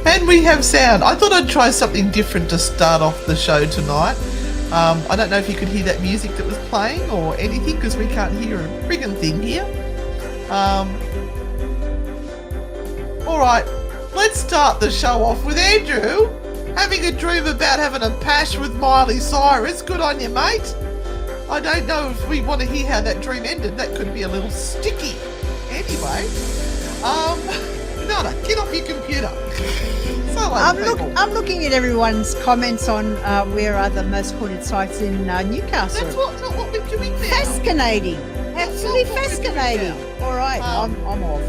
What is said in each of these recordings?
And we have sound. I thought I'd try something different to start off the show tonight. I don't know if you could hear that music that was playing or anything, because we can't hear a friggin' thing here. All right, let's start the show off with Andrew having a dream about having a pash with Miley Cyrus. Good on you, mate. I don't know if we want to hear how that dream ended. That could be a little sticky. Anyway, Nada, get off your computer. I'm looking at everyone's comments on where are the most haunted sites in Newcastle. That's not what we're doing now. Fascinating. Absolutely fascinating. All right, I'm off.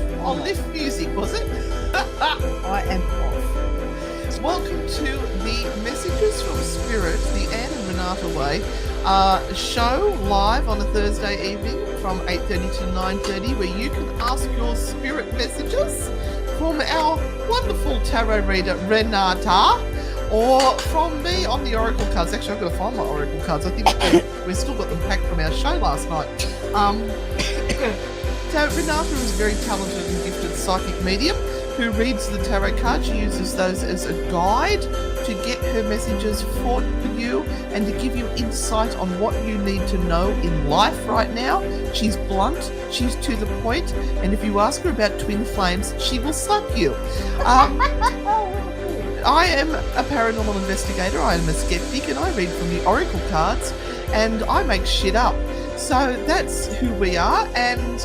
Lift music, was it? I am off. Welcome to the Messages from Spirit, the Anne and Renata Way show live on a Thursday evening from 8:30 to 9:30, where you can ask your spirit messages from our wonderful tarot reader Renata, or from me on the oracle cards. Actually, I've got to find my oracle cards. I think we've still got them packed from our show last night. So Renata is a very talented and gifted psychic medium who reads the tarot cards. She uses those as a guide to get her messages for you and to give you insight on what you need to know in life right now. She's blunt, she's to the point, and if you ask her about twin flames, she will slap you. I am a paranormal investigator, I am a skeptic, and I read from the oracle cards, and I make shit up. So that's who we are, and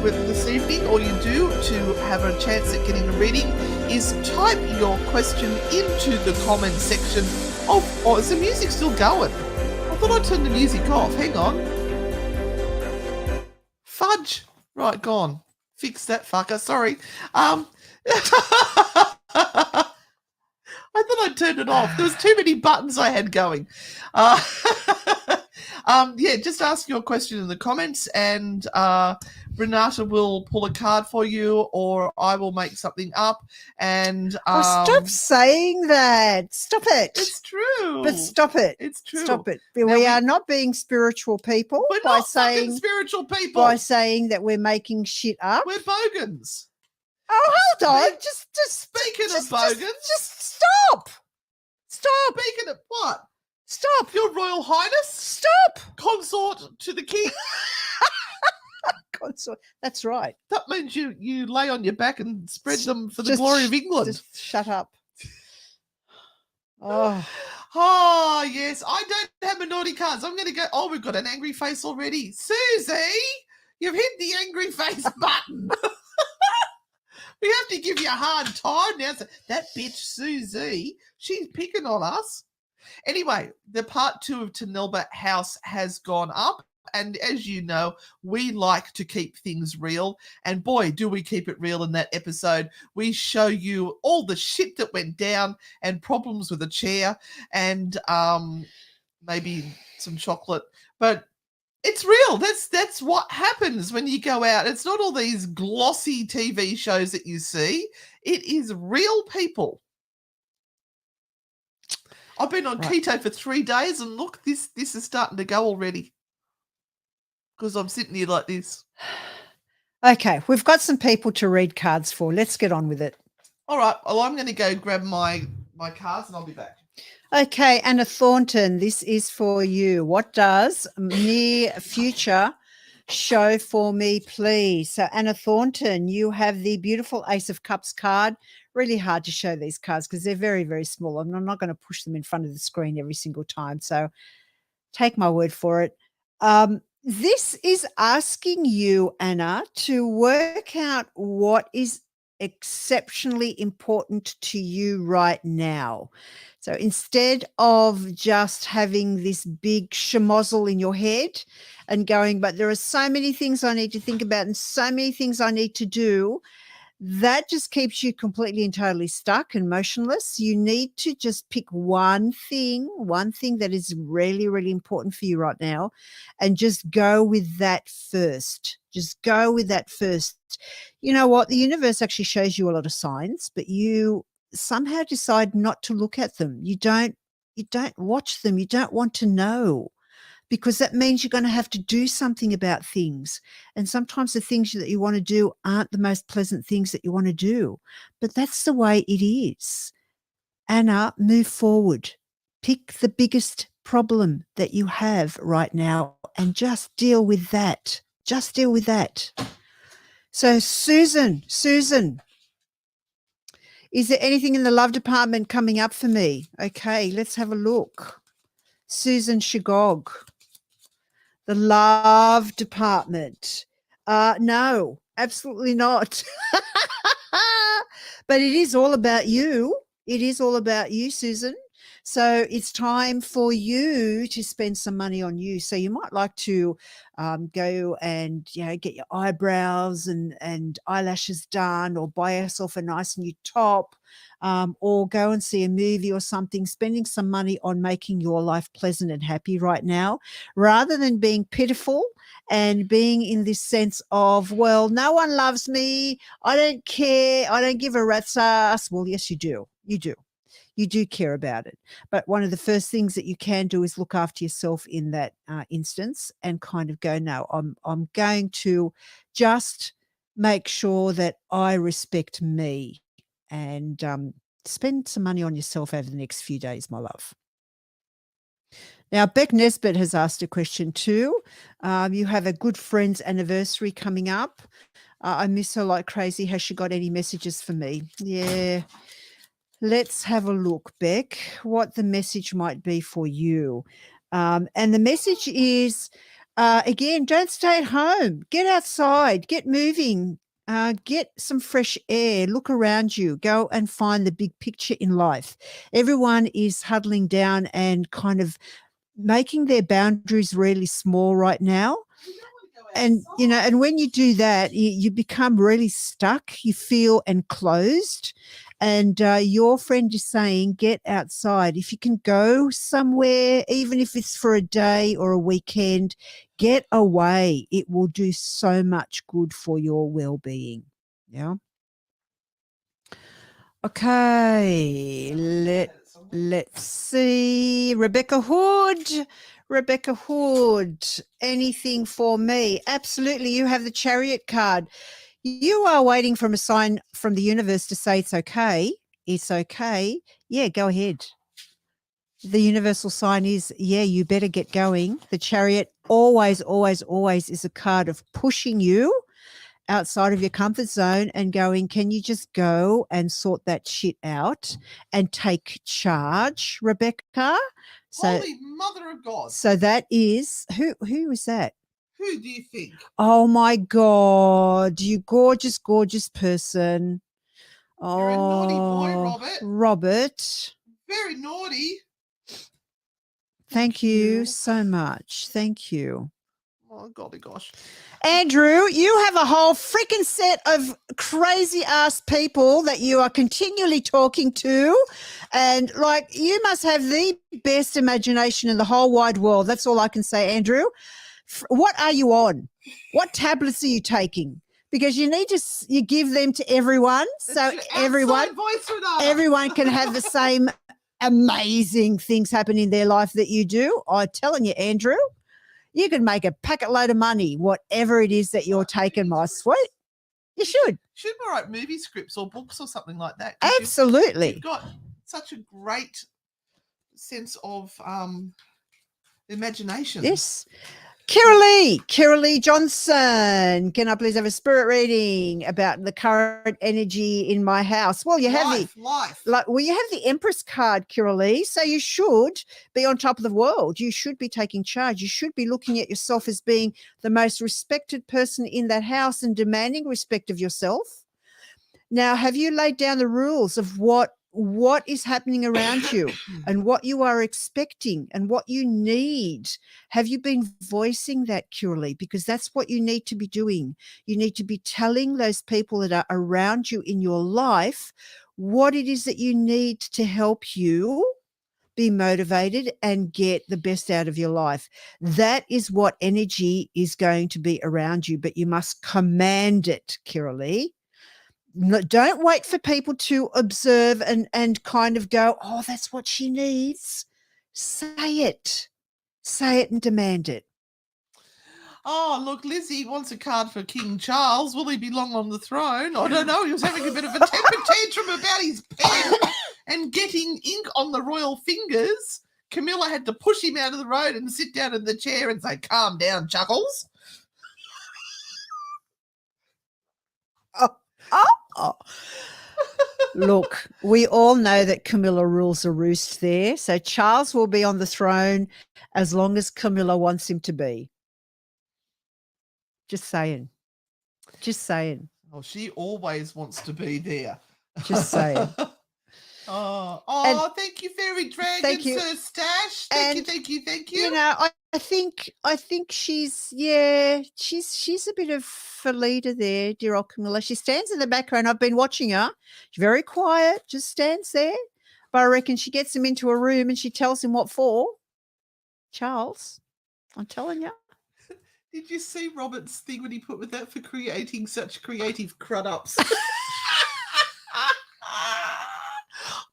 with this evening, all you do to have a chance at getting a reading is type your question into the comment section of... Oh, is the music still going? I thought I turned the music off. Hang on. Fudge. Right, gone. Fix that fucker. Sorry. I thought I turned it off. There was too many buttons I had going. Yeah, just ask your question in the comments, and Renata will pull a card for you, or I will make something up. And stop saying that. Stop it. It's true. But stop it. It's true. Stop it. We are not being spiritual people. We're not fucking spiritual people. By saying that we're making shit up. We're bogans. Oh, hold on. Just speaking of bogans. Just stop. Stop. Speaking of what? Stop. Your Royal Highness? Stop. Consort to the king? Consort. That's right. That means you lay on your back and spread them for the glory of England. Just shut up. Oh. Oh, yes. I don't have my naughty cards. I'm going to go... Oh, we've got an angry face already. Susie, you've hit the angry face button. We have to give you a hard time now. So that bitch Susie, she's picking on us. Anyway, the part 2 of Tanelba House has gone up. And as you know, we like to keep things real. And boy, do we keep it real in that episode. We show you all the shit that went down and problems with a chair and maybe some chocolate. But it's real. That's what happens when you go out. It's not all these glossy TV shows that you see. It is real people. I've been on keto for 3 days, and look, this is starting to go already because I'm sitting here like this. Okay, we've got some people to read cards for. Let's get on with it. All right. Well, I'm going to go grab my cards, and I'll be back. Okay, Anna Thornton, this is for you. What does near future show for me, please? So, Anna Thornton, you have the beautiful Ace of Cups card. Really hard to show these cards because they're very, very small. I'm not going to push them in front of the screen every single time. So take my word for it. This is asking you, Anna, to work out what is exceptionally important to you right now. So instead of just having this big schmozzle in your head and going, but there are so many things I need to think about and so many things I need to do, that just keeps you completely and totally stuck and motionless. You need to just pick one thing that is really, really important for you right now, and just go with that first. Just go with that first. You know what? The universe actually shows you a lot of signs, but you somehow decide not to look at them. You don't watch them. You don't want to know, because that means you're going to have to do something about things. And sometimes the things that you want to do aren't the most pleasant things that you want to do. But that's the way it is. Anna, move forward. Pick the biggest problem that you have right now and just deal with that. Just deal with that. So Susan, is there anything in the love department coming up for me? Okay, let's have a look. Susan Shagog. The love department. No, absolutely not. But it is all about you. It is all about you, Susan. So it's time for you to spend some money on you. So you might like to go and, get your eyebrows and eyelashes done, or buy yourself a nice new top, or go and see a movie or something, spending some money on making your life pleasant and happy right now, rather than being pitiful and being in this sense of, well, no one loves me. I don't care. I don't give a rat's ass. Well, yes, you do. You do. You do care about it. But one of the first things that you can do is look after yourself in that instance, and kind of go, no, I'm going to just make sure that I respect me, and spend some money on yourself over the next few days, my love. Now, Beck Nesbitt has asked a question too. You have a good friend's anniversary coming up. I miss her like crazy. Has she got any messages for me? Yeah. Let's have a look, Beck, what the message might be for you. And the message is, again, don't stay at home. Get outside, get moving, get some fresh air, look around you, go and find the big picture in life. Everyone is huddling down and kind of making their boundaries really small right now. And, and when you do that, you become really stuck, you feel enclosed. And your friend is saying, get outside. If you can go somewhere, even if it's for a day or a weekend, get away. It will do so much good for your well-being. Yeah. Okay. Let's see. Rebecca Hood, anything for me? Absolutely. You have the Chariot card. You are waiting for a sign from the universe to say it's okay. It's okay. Yeah, go ahead. The universal sign is, yeah, you better get going. The Chariot always is a card of pushing you outside of your comfort zone and going, can you just go and sort that shit out and take charge, Rebecca? So, Holy Mother of God. So that is, who is that? Who do you think? Oh my God, you gorgeous, gorgeous person. You're a naughty boy, Robert. Robert. Very naughty. Thank you so much. Thank you. Oh, golly gosh. Andrew, you have a whole freaking set of crazy ass people that you are continually talking to. And you must have the best imagination in the whole wide world. That's all I can say, Andrew. What are you on? What tablets are you taking? Because you need to you give them to everyone. So everyone can have the same amazing things happen in their life that you do. I'm telling you, Andrew. You can make a packet load of money, whatever it is that you're taking, my sweet. You should. Should we write movie scripts or books or something like that? Absolutely. You've got such a great sense of imagination. Yes. Kira Lee Johnson. Can I please have a spirit reading about the current energy in my house? Well, you have you have the Empress card, Kira Lee. So you should be on top of the world. You should be taking charge. You should be looking at yourself as being the most respected person in that house and demanding respect of yourself. Now, have you laid down the rules of what is happening around you and what you are expecting and what you need? Have you been voicing that, Curly? Because that's what you need to be doing. You need to be telling those people that are around you in your life what it is that you need to help you be motivated and get the best out of your life. That is what energy is going to be around you, but you must command it, Kiralee. Don't wait for people to observe and kind of go, oh, that's what she needs. Say it and demand it. Oh, look, Lizzie wants a card for King Charles. Will he be long on the throne? I don't know. He was having a bit of a temper tantrum about his pen and getting ink on the royal fingers. Camilla had to push him out of the road and sit down in the chair and say, calm down, Chuckles. Oh. Look, we all know that Camilla rules a roost there. So Charles will be on the throne as long as Camilla wants him to be. Just saying. Oh, she always wants to be there. Just saying. Thank you, Fairy Dragon, thank you. Sir Stash. Thank you. You know, I think she's a bit of a leader there, dear old Camilla. She stands in the background. I've been watching her. She's very quiet, just stands there. But I reckon she gets him into a room and she tells him what for. Charles, I'm telling you. Did you see Robert's thing when he put with that for creating such creative crud-ups?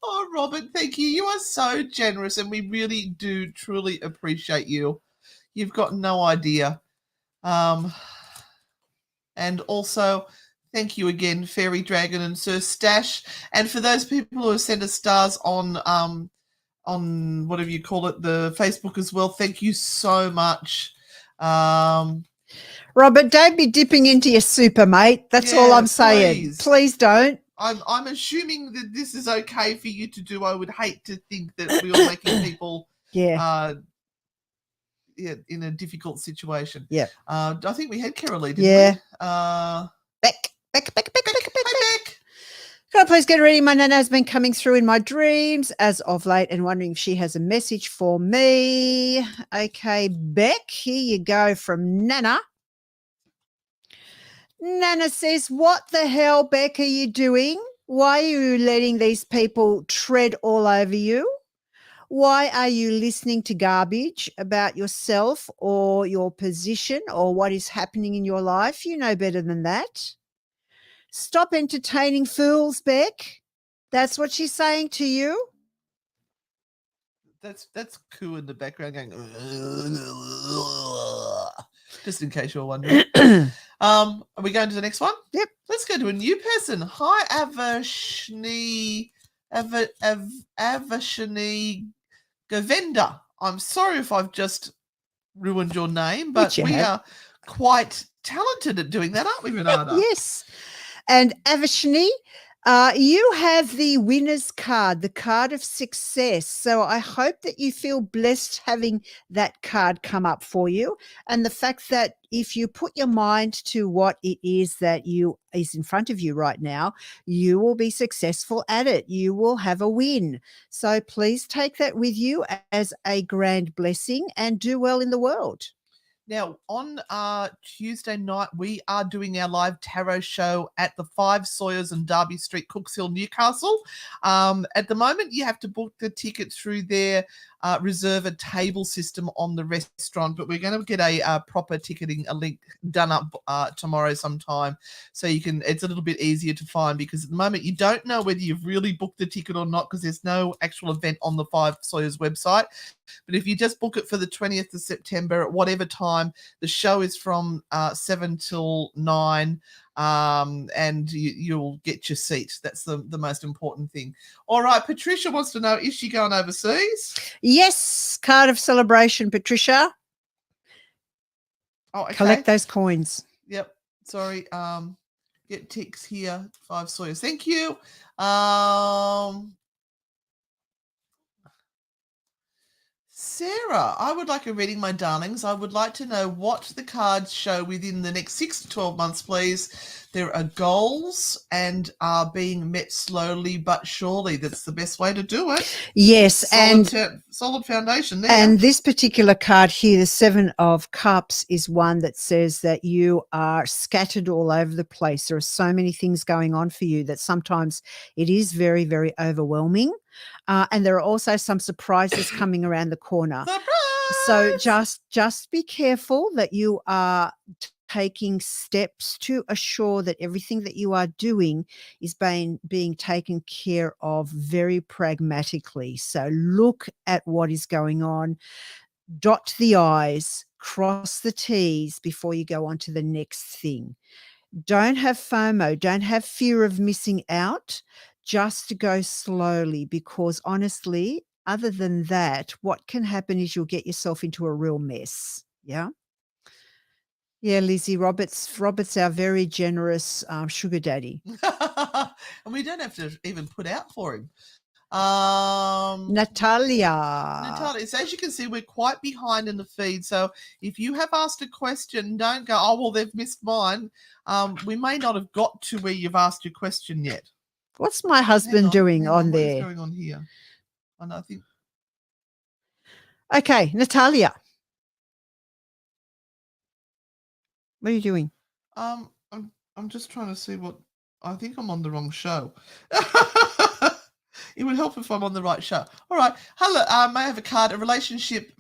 Oh, Robert, thank you. You are so generous, and we really do truly appreciate you. You've got no idea. And also, thank you again, Fairy Dragon and Sir Stash. And for those people who have sent us stars on whatever you call it, the Facebook as well, thank you so much. Robert, don't be dipping into your super, mate. That's all I'm saying. Please don't. I'm assuming that this is okay for you to do. I would hate to think that we are making people in a difficult situation. Yeah. I think we had Carolee, didn't we? Beck. Hi, Beck. Can I please get ready? My Nana has been coming through in my dreams as of late and wondering if she has a message for me. Okay, Beck, here you go from Nana. Nana says, what the hell, Beck, are you doing? Why are you letting these people tread all over you? Why are you listening to garbage about yourself or your position or what is happening in your life? You know better than that. Stop entertaining fools, Beck. That's what she's saying to you. That's Koo in the background going, just in case you're wondering. Are we going to the next one? Yep. Let's go to a new person. Hi, Avashni Govenda. I'm sorry if I've just ruined your name, but we are quite talented at doing that, aren't we, Renata? Yes. And Avashni, you have the winner's card, the card of success. So I hope that you feel blessed having that card come up for you. And the fact that if you put your mind to what it is that is in front of you right now, you will be successful at it. You will have a win. So please take that with you as a grand blessing and do well in the world. Now, on Tuesday night, we are doing our live tarot show at the 5 Sawyers and Derby Street, Cooks Hill, Newcastle. At the moment, you have to book the ticket through their reserve a table system on the restaurant, but we're going to get a proper ticketing, a link done up tomorrow sometime, so you can. It's a little bit easier to find because at the moment you don't know whether you've really booked the ticket or not because there's no actual event on the 5 Sawyers website. But if you just book it for the 20th of September at whatever time, the show is from 7 till 9. And you'll get your seat. That's the most important thing. All right, Patricia wants to know, is she going overseas? Yes, card of celebration, Patricia. Oh, okay. Collect those coins. Yep. Sorry. Get ticks here. 5 Sawyers. Thank you. Sarah, I would like a reading, my darlings. I would like to know what the cards show within the next 6 to 12 months, please. There are goals and are being met slowly but surely. That's the best way to do it. Yes, Solid foundation there. and this particular card here, the Seven of Cups, is one that says that you are scattered all over the place. There are so many things going on for you that sometimes it is very, very overwhelming. And there are also some surprises coming around the corner. So just be careful that you are taking steps to assure that everything that you are doing is being taken care of very pragmatically. So look at what is going on, dot the I's, cross the T's before you go on to the next thing. Don't have FOMO, don't have fear of missing out. Just go slowly, because honestly, other than that, what can happen is you'll get yourself into a real mess. Yeah. Yeah, Lizzie, Robert's our very generous sugar daddy. And we don't have to even put out for him. Natalia. So as you can see, we're quite behind in the feed. So if you have asked a question, don't go, oh, well, they've missed mine. We may not have got to where you've asked your question yet. What's my husband doing on there? What is going on here? I think. Okay, Natalia. What are you doing? I'm just trying to see what. I think I'm on the wrong show. It would help if I'm on the right show. All right. Hello. May I have a card? A relationship,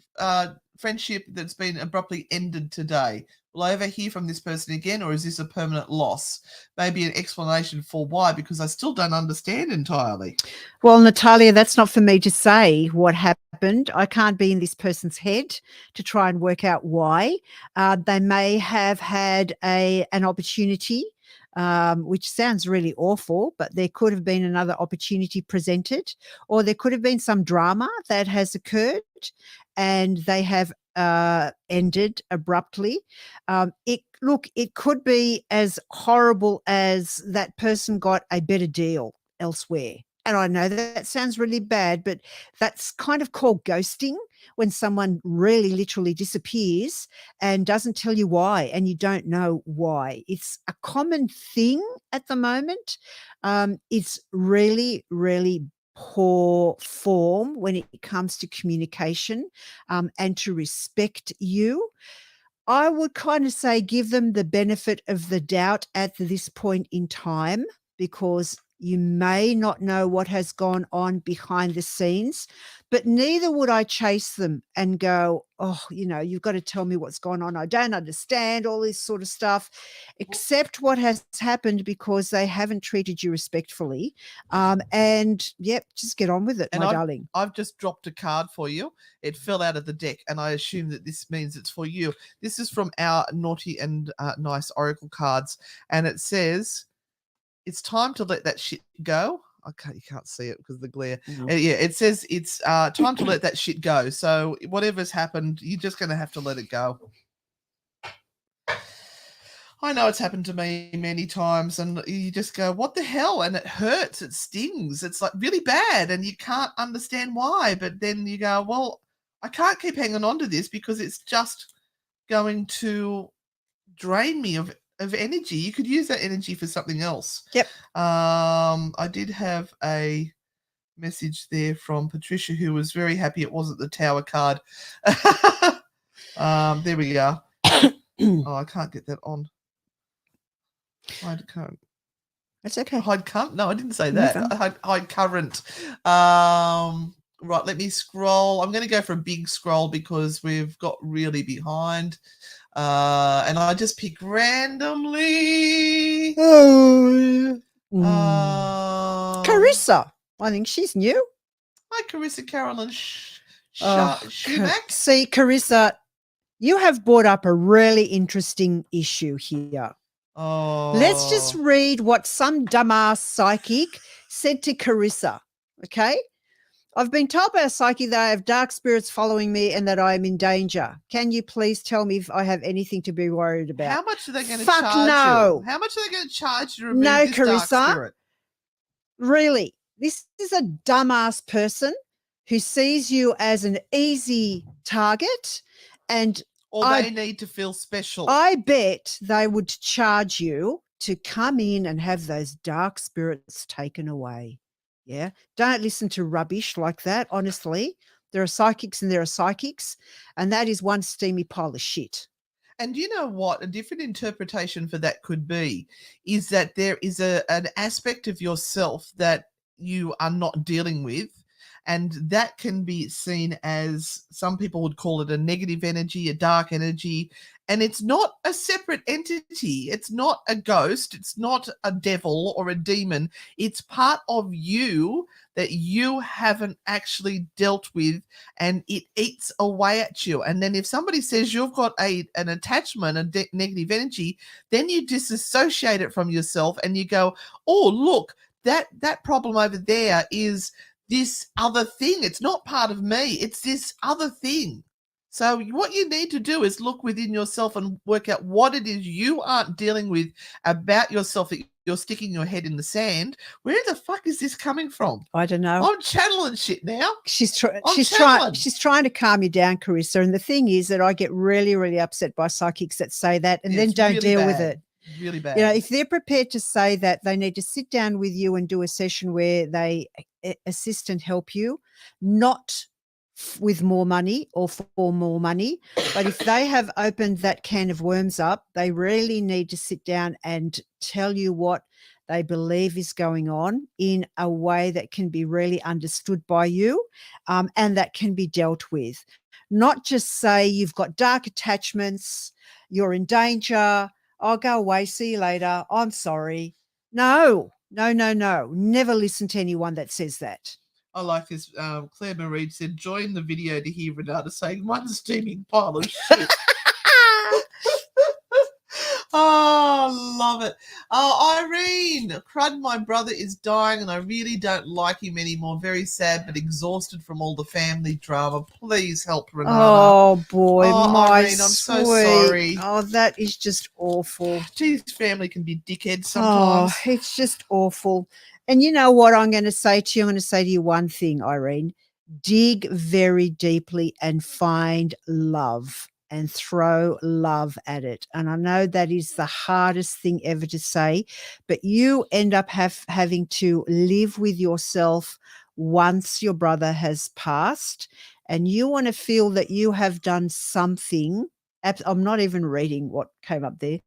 friendship that's been abruptly ended today. Will I ever hear from this person again, or is this a permanent loss? Maybe an explanation for why, because I still don't understand entirely. Well, Natalia, that's not for me to say what happened. I can't be in this person's head to try and work out why. They may have had an opportunity, which sounds really awful, but there could have been another opportunity presented, or there could have been some drama that has occurred and they have ended abruptly. It could be as horrible as that person got a better deal elsewhere. And I know that sounds really bad, but that's kind of called ghosting, when someone really literally disappears and doesn't tell you why, and you don't know why. It's a common thing at the moment. It's really, really poor form when it comes to communication and to respect you. I would kind of say give them the benefit of the doubt at this point in time, because you may not know what has gone on behind the scenes, but neither would I chase them and go, oh, you've got to tell me what's going on. I don't understand all this sort of stuff. Accept what has happened because they haven't treated you respectfully. And yep, just get on with it, my darling. I've just dropped a card for you. It fell out of the deck, and I assume that this means it's for you. This is from our Naughty and Nice Oracle cards, and it says, it's time to let that shit go. You can't see it because of the glare. Mhm. Yeah, it says it's time to let that shit go. So whatever's happened, you're just going to have to let it go. I know it's happened to me many times, and you just go, what the hell? And it hurts. It stings. It's like really bad, and you can't understand why. But then you go, well, I can't keep hanging on to this because it's just going to drain me of energy. You could use that energy for something else. Yep. I did have a message there from Patricia, who was very happy it wasn't the Tower card. There we go. Oh, I can't get that on. Hide current. That's okay. Hide current? No, I didn't say that. Hide current. Right, let me scroll. I'm going to go for a big scroll because we've got really behind. And I just pick randomly. Carissa. I think she's new. Hi, Carissa Carolyn Schumack. See, Carissa, you have brought up a really interesting issue here. Oh. Let's just read what some dumbass psychic said to Carissa, okay? I've been told by a psychic that I have dark spirits following me and that I am in danger. Can you please tell me if I have anything to be worried about? How much are they going to charge you? How much are they going to charge you to remove this Carissa, dark spirit? Really, this is a dumbass person who sees you as an easy target, and Or I- they need to feel special. I bet they would charge you to come in and have those dark spirits taken away. Yeah. Don't listen to rubbish like that. Honestly, there are psychics and there are psychics, and that is one steamy pile of shit. And you know what? A different interpretation for that could be is that there is an aspect of yourself that you are not dealing with. And that can be seen as, some people would call it, a negative energy, a dark energy. And it's not a separate entity. It's not a ghost. It's not a devil or a demon. It's part of you that you haven't actually dealt with, and it eats away at you. And then if somebody says you've got an attachment, a negative energy, then you disassociate it from yourself and you go, oh, look, that problem over there is this other thing. It's not part of me. It's this other thing. So what you need to do is look within yourself and work out what it is you aren't dealing with about yourself, that you're sticking your head in the sand. Where the fuck is this coming from? I don't know. I'm channeling shit now. She's channeling. She's trying to calm you down, Carissa. And the thing is that I get really, really upset by psychics that say that and Yeah, then it's don't really deal with bad. it. Really bad. You know, if they're prepared to say that, they need to sit down with you and do a session where they assist and help you, not with more money or for more money. But if they have opened that can of worms up, they really need to sit down and tell you what they believe is going on in a way that can be really understood by you, and that can be dealt with. Not just say you've got dark attachments, you're in danger, I'll go away, see you later, I'm sorry. No. Never listen to anyone that says that. I like this. Claire Marie said, join the video to hear Renata saying one steaming pile of shit. Oh, love it. Oh, Irene, Crud, my brother is dying and I really don't like him anymore. Very sad but exhausted from all the family drama. Please help Renata. Oh, boy, my Irene, I'm so sweet. sorry. Oh, that is just awful. Geez, family can be dickheads sometimes. Oh, it's just awful. And you know what I'm going to say to you? I'm going to say to you one thing, Irene. Dig very deeply and find love and throw love at it. And I know that is the hardest thing ever to say, but you end up having to live with yourself once your brother has passed, and you want to feel that you have done something. I'm not even reading what came up there.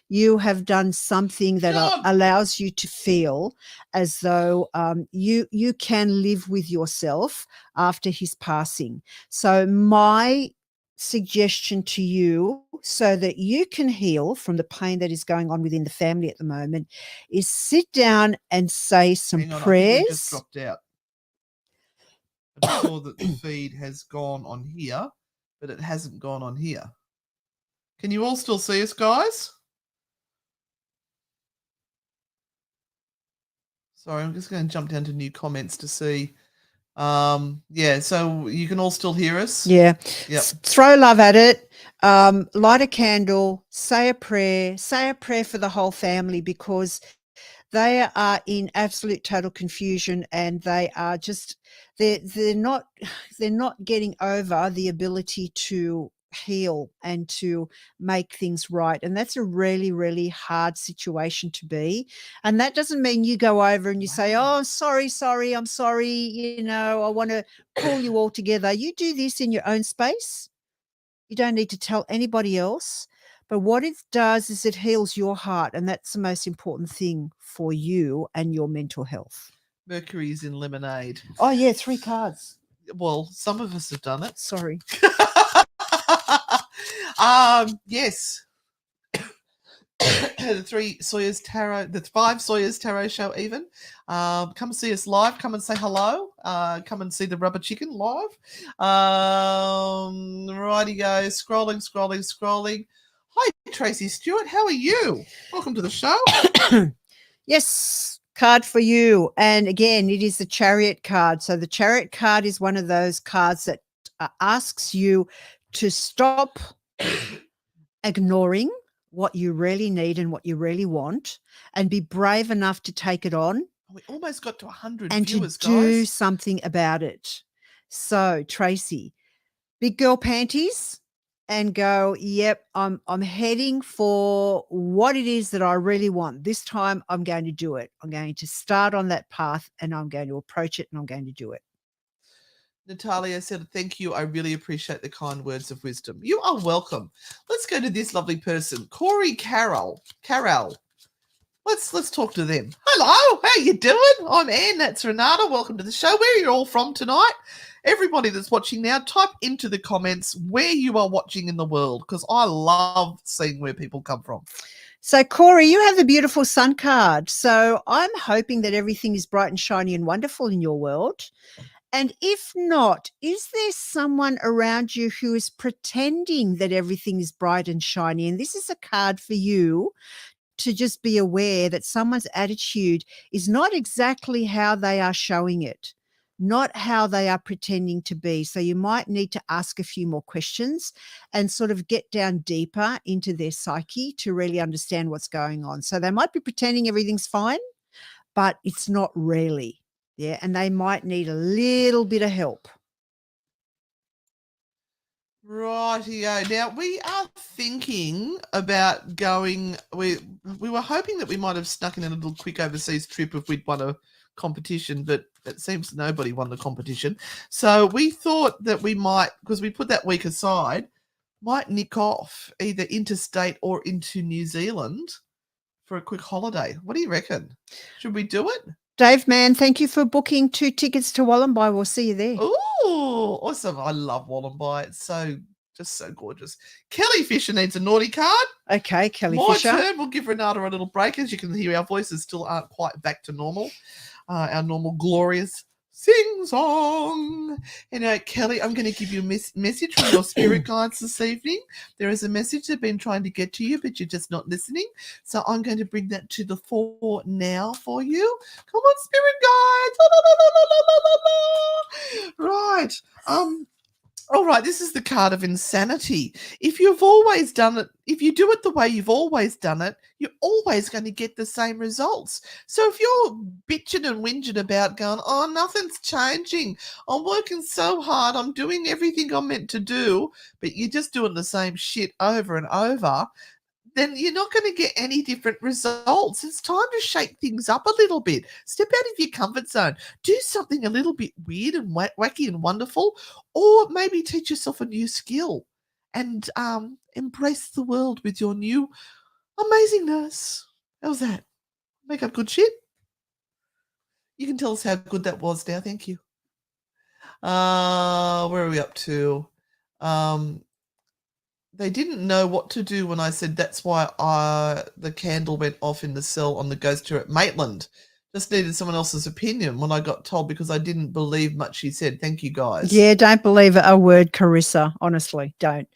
You have done something that allows you to feel as though you can live with yourself after his passing. So my suggestion to you, so that you can heal from the pain that is going on within the family at the moment, is sit down and say some Hang on, prayers. I think we just dropped out. I'm sure that the feed has gone on here, but it hasn't gone on here. Can you all still see us, guys? Sorry, I'm just going to jump down to new comments to see. Yeah, so you can all still hear us? Yeah. Yep. Throw love at it. Light a candle, say a prayer for the whole family, because they are in absolute total confusion, and they are just they're not getting over the ability to heal and to make things right. And that's a really, really hard situation to be. And that doesn't mean you go over and you say, oh, sorry, I'm sorry, you know, I want to pull you all together. You do this in your own space. You don't need to tell anybody else. But what it does is it heals your heart, and that's the most important thing for you and your mental health. Mercury's in lemonade. Oh, yeah, 3 cards. Well, some of us have done it. Sorry. Yes. The 5 Sawyers Tarot show even. Come see us live. Come and say hello. Come and see the rubber chicken live. Righty go. Scrolling. Hi, Tracy Stewart. How are you? Welcome to the show. Yes, card for you. And again, it is the Chariot card. So the Chariot card is one of those cards that asks you to stop ignoring what you really need and what you really want, and be brave enough to take it on. We almost got to 100 and viewers, to do guys. something about it. So, Tracy, big girl panties and go, yep, I'm heading for what it is that I really want. This time I'm going to do it. I'm going to start on that path and I'm going to approach it and I'm going to do it. Natalia said, thank you. I really appreciate the kind words of wisdom. You are welcome. Let's go to this lovely person, Corey Carroll. Let's talk to them. Hello, how you doing? I'm Anne, that's Renata. Welcome to the show. Where are you all from tonight? Everybody that's watching now, type into the comments where you are watching in the world, because I love seeing where people come from. So, Corey, you have the beautiful sun card. So I'm hoping that everything is bright and shiny and wonderful in your world. And if not, is there someone around you who is pretending that everything is bright and shiny? And this is a card for you to just be aware that someone's attitude is not exactly how they are showing it, not how they are pretending to be. So you might need to ask a few more questions and sort of get down deeper into their psyche to really understand what's going on. So they might be pretending everything's fine, but it's not really. Yeah. And they might need a little bit of help. Rightio. Now, we are thinking about going, we were hoping that we might have snuck in a little quick overseas trip if we'd won a competition, but it seems nobody won the competition. So we thought that we might, because we put that week aside, might nick off either interstate or into New Zealand for a quick holiday. What do you reckon? Should we do it? Dave, man, thank you for booking 2 tickets to Wollongby. We'll see you there. Ooh, awesome. I love Wollongby. It's just so gorgeous. Kelly Fisher needs a naughty card. Okay, Kelly My Fisher. turn. We'll give Renata a little break. As you can hear, our voices still aren't quite back to normal. Our normal glorious sing-song. Kelly, I'm going to give you a message from your spirit guides this evening. There is a message they've been trying to get to you, but you're just not listening. So I'm going to bring that to the fore now for you. Come on, spirit guides. Right. All right, this is the card of insanity. If you've always done it, if you do it the way you've always done it, you're always going to get the same results. So if you're bitching and whinging about going, oh, nothing's changing, I'm working so hard, I'm doing everything I'm meant to do, but you're just doing the same shit over and over, then you're not going to get any different results. It's time to shake things up a little bit. Step out of your comfort zone. Do something a little bit weird and wacky and wonderful, or maybe teach yourself a new skill and embrace the world with your new amazingness. How's that? Make up good shit? You can tell us how good that was now. Thank you. Where are we up to? They didn't know what to do when I said that's why the candle went off in the cell on the ghost tour at Maitland. Just needed someone else's opinion when I got told because I didn't believe much she said. Thank you, guys. Yeah, don't believe a word, Carissa. Honestly, don't.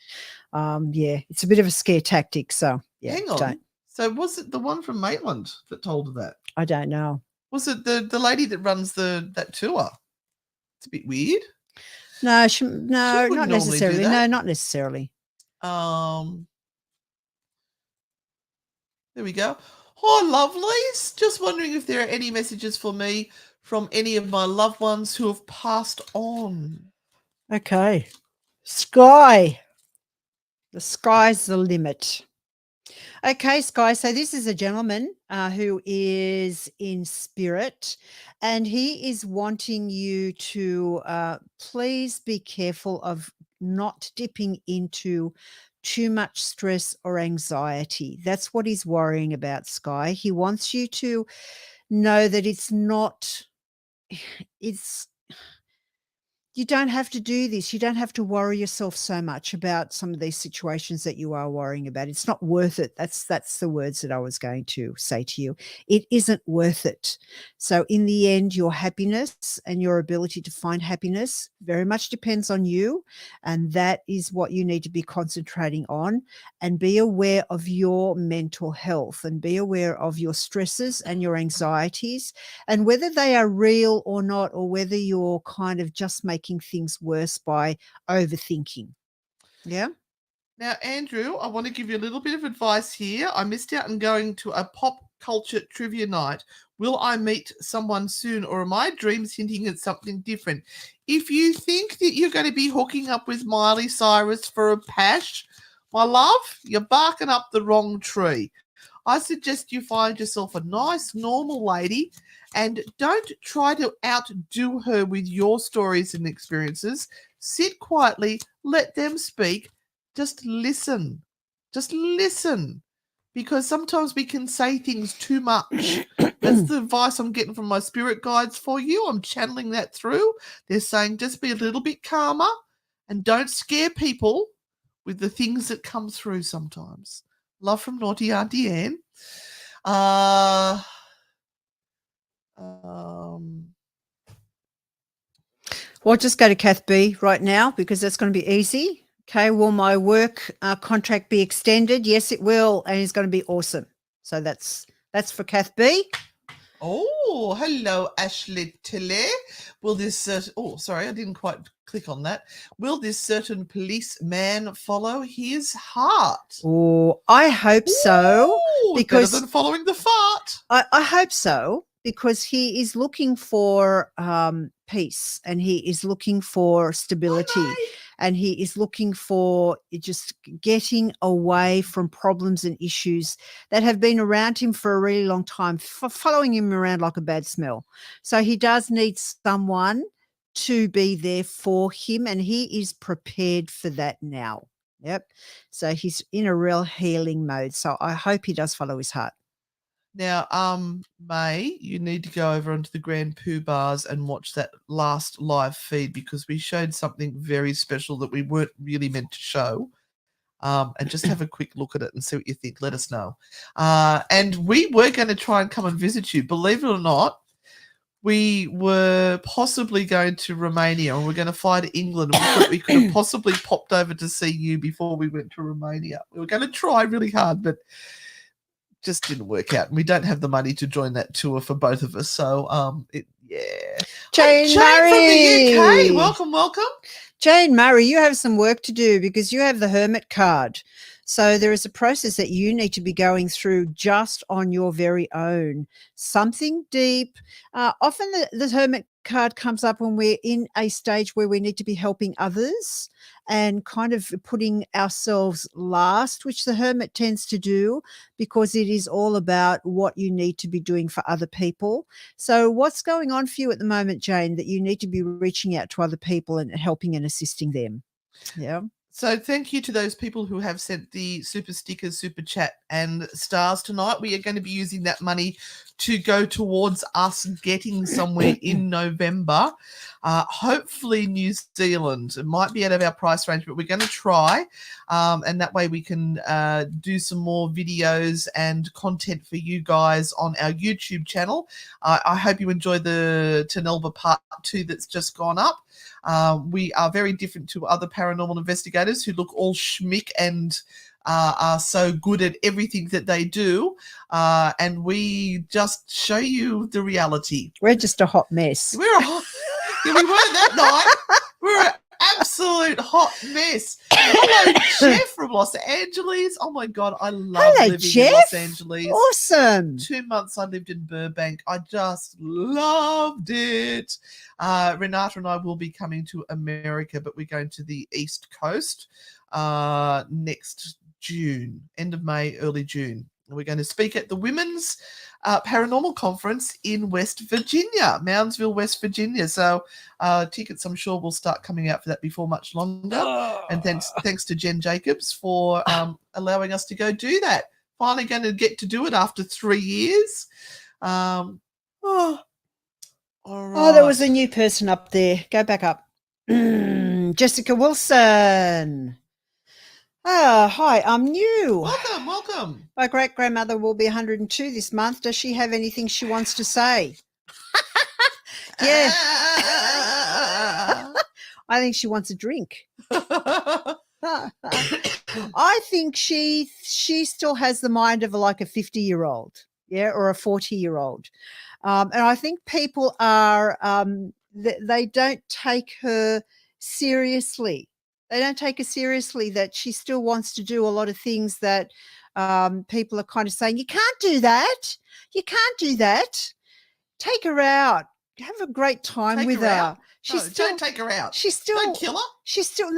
Yeah, it's a bit of a scare tactic. So, yeah, Hang on. don't. So was it the one from Maitland that told her that? I don't know. Was it the lady that runs that tour? It's a bit weird. No, She not wouldn't normally do necessarily. No, that. not necessarily. There we go. Hi, lovelies. Just wondering if there are any messages for me from any of my loved ones who have passed on. Okay. Sky. The sky's the limit. Okay, Sky. So this is a gentleman who is in spirit, and he is wanting you to please be careful of not dipping into too much stress or anxiety. That's what he's worrying about, Sky. He wants you to know that it's not, it's, you don't have to do this. You don't have to worry yourself so much about some of these situations that you are worrying about. It's not worth it. That's the words that I was going to say to you. It isn't worth it. So in the end, your happiness and your ability to find happiness very much depends on you. And that is what you need to be concentrating on, and be aware of your mental health and be aware of your stresses and your anxieties, and whether they are real or not, or whether you're kind of just making things worse by overthinking. Yeah. Now, Andrew, I want to give you a little bit of advice here. I missed out on going to a pop culture trivia night. Will I meet someone soon, or are my dreams hinting at something different? If you think that you're going to be hooking up with Miley Cyrus for a pash, my love, you're barking up the wrong tree. I suggest you find yourself a nice, normal lady and don't try to outdo her with your stories and experiences. Sit quietly, let them speak. Just listen. Just listen. Because sometimes we can say things too much. That's the advice I'm getting from my spirit guides for you. I'm channeling that through. They're saying just be a little bit calmer and don't scare people with the things that come through sometimes. Love from Naughty Auntie Anne. Well, just go to Kath B right now because that's going to be easy. Okay, will my work contract be extended? Yes, it will, and it's going to be awesome. So that's for Kath B. Oh, hello, Ashley Tilly. Will this sorry, I didn't quite click on that. Will this certain policeman follow his heart? Oh, I hope so. Ooh, Because better than following the fart. I hope so, because he is looking for peace, and he is looking for stability, and he is looking for just getting away from problems and issues that have been around him for a really long time, following him around like a bad smell. So he does need someone to be there for him, and he is prepared for that now. Yep. So he's in a real healing mode. So I hope he does follow his heart. Now, May, you need to go over onto the Grand Poo Bars and watch that last live feed because we showed something very special that we weren't really meant to show. And just have a quick look at it and see what you think. Let us know. And we were going to try and come and visit you. Believe it or not, we were possibly going to Romania and we're going to fly to England. We thought we could have possibly popped over to see you before we went to Romania. We were going to try really hard, but just didn't work out. And we don't have the money to join that tour for both of us. So, yeah. Jane Jane Murray from the UK. Welcome, welcome. Jane Murray, you have some work to do because you have the Hermit card. So there is a process that you need to be going through just on your very own. Something deep. Often the Hermit card comes up when we're in a stage where we need to be helping others and kind of putting ourselves last, which the Hermit tends to do because it is all about what you need to be doing for other people. So what's going on for you at the moment, Jane, that you need to be reaching out to other people and helping and assisting them? Yeah. So thank you to those people who have sent the super stickers, super chat and stars tonight. We are going to be using that money to go towards us getting somewhere in November. Hopefully New Zealand. It might be out of our price range, but we're going to try. And that way we can do some more videos and content for you guys on our YouTube channel. I hope you enjoy the Tanelba part 2 that's just gone up. We are very different to other paranormal investigators who look all schmick and are so good at everything that they do. And we just show you the reality. We're just a hot mess. We're a hot, yeah, we were that night. We're an absolute hot mess. Hello, Jeff from Los Angeles. Oh my God, I love living Jeff. in Los Angeles. Awesome. 2 months I lived in Burbank. I just loved it. Renata and I will be coming to America, but we're going to the East Coast next June, end of May, early June. We're going to speak at the Women's Paranormal Conference in West Virginia, Moundsville, West Virginia. So tickets, I'm sure, will start coming out for that before much longer. And thanks to Jen Jacobs for allowing us to go do that. Finally going to get to do it after 3 years. All right. Oh, there was a new person up there. Go back up. Jessica Wilson. Oh, hi, I'm new. Welcome, welcome. My great-grandmother will be 102 this month. Does she have anything she wants to say? Yeah. I think she wants a drink. I think she still has the mind of like a 50-year-old, yeah, or a 40-year-old. And I think people are, they don't take her seriously. They don't take her seriously that she still wants to do a lot of things that people are kind of saying, you can't do that. You can't do that. Take her out. Have a great time Take with her her. out? She's No, still, don't take her out. she's still, Don't kill her. she still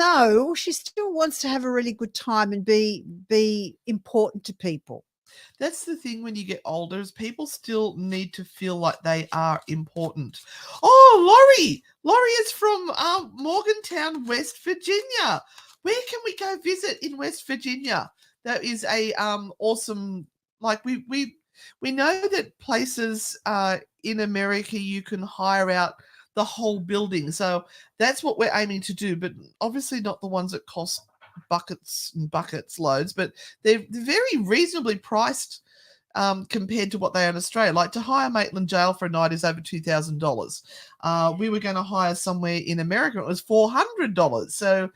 wants to have a really good time and be important to people. That's the thing when you get older is people still need to feel like they are important. Oh, Laurie is from Morgantown, West Virginia. Where can we go visit in West Virginia? That is a awesome. Like we know that places in America you can hire out the whole building. So that's what we're aiming to do, but obviously not the ones that cost buckets and buckets loads, but they're very reasonably priced compared to what they are in Australia. Like to hire Maitland Jail for a night is over $2,000. We were going to hire somewhere in America, it was $400. So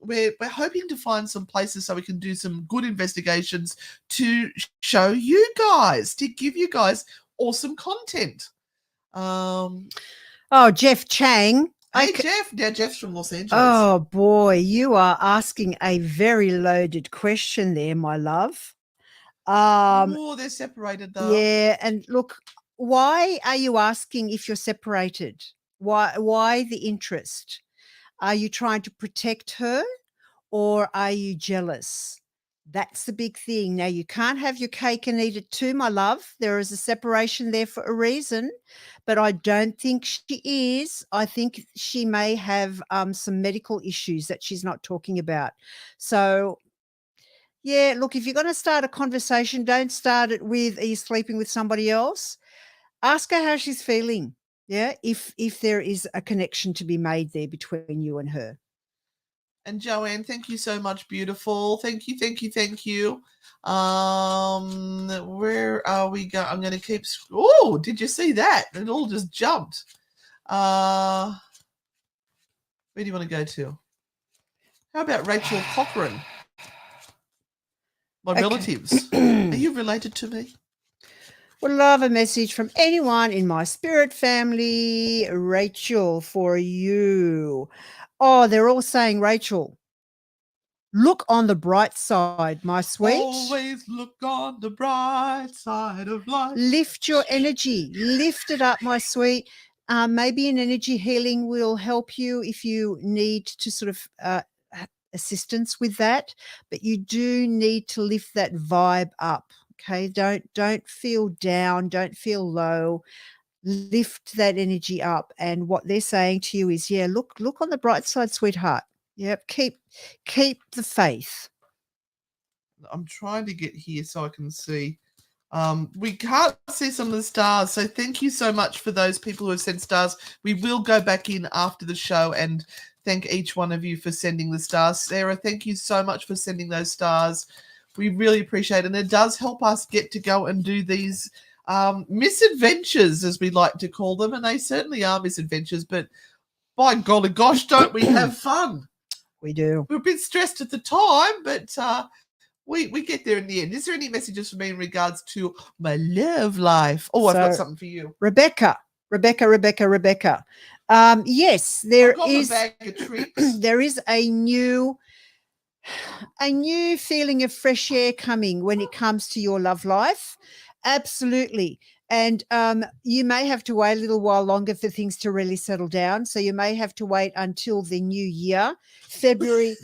we're hoping to find some places so we can do some good investigations to show you guys, to give you guys awesome content. Oh, Jeff Chang. Hey, Jeff. Now, Jeff's from Los Angeles. Oh, boy, you are asking a very loaded question there, my love. Oh, they're separated, though. Yeah, and look, why are you asking if you're separated? Why the interest? Are you trying to protect her or are you jealous? That's the big thing. Now, you can't have your cake and eat it too, my love. There is a separation there for a reason, but I don't think she is. I think she may have some medical issues that she's not talking about. So, yeah, look, if you're going to start a conversation, don't start it with, are you sleeping with somebody else? Ask her how she's feeling. Yeah, if there is a connection to be made there between you and her. And Joanne, thank you so much, beautiful. Thank you. Where are we going? I'm going to keep. Oh, did you see that? It all just jumped. Where do you want to go to? How about Rachel Cochran? My relatives. Are you related to me? Would love a message from anyone in my spirit family. Rachel, for you. Oh, they're all saying, Rachel, look on the bright side, my sweet. Always look on the bright side of life. Lift your energy. Lift it up, my sweet. Maybe an energy healing will help you if you need to sort of assistance with that. But you do need to lift that vibe up. Okay, don't feel down. Don't feel low. Lift that energy up. And what they're saying to you is, yeah, look on the bright side, sweetheart. Yep, keep the faith. I'm trying to get here so I can see. We can't see some of the stars, so thank you so much for those people who have sent stars. We will go back in after the show and thank each one of you for sending the stars. Sarah, thank you so much for sending those stars. We really appreciate it, and it does help us get to go and do these misadventures, as we like to call them, and they certainly are misadventures, but by golly gosh, don't we have fun? We do. We're a bit stressed at the time, but we get there in the end. Is there any messages for me in regards to my love life? Oh, I've got something for you. Rebecca. Yes, there is. I've got a bag of tricks. There is a new feeling of fresh air coming when it comes to your love life. Absolutely. And you may have to wait a little while longer for things to really settle down. So you may have to wait until the new year, February,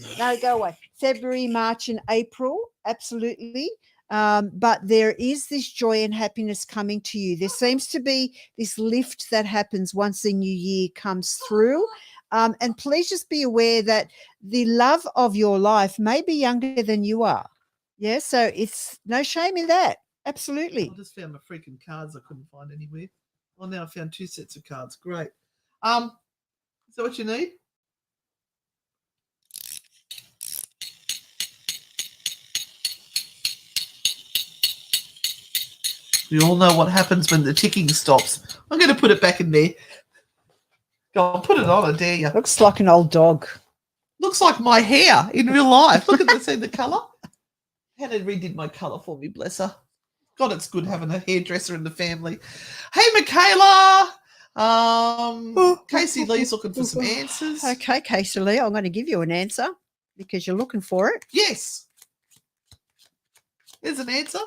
March and April. Absolutely. But there is this joy and happiness coming to you. There seems to be this lift that happens once the new year comes through. And please just be aware that the love of your life may be younger than you are. Yeah, so it's no shame in that. Absolutely. I just found my freaking cards I couldn't find anywhere. Well, now I found 2 sets of cards. Great. Is that what you need? We all know what happens when the ticking stops. I'm going to put it back in there. Go on, put it on, I dare you. Looks like an old dog. Looks like my hair in real life. Look at the see the colour. Hannah redid my colour for me, bless her. God, it's good having a hairdresser in the family. Hey, Michaela. Casey Lee's looking for some answers. Okay, Casey Lee, I'm going to give you an answer because you're looking for it. Yes. There's an answer.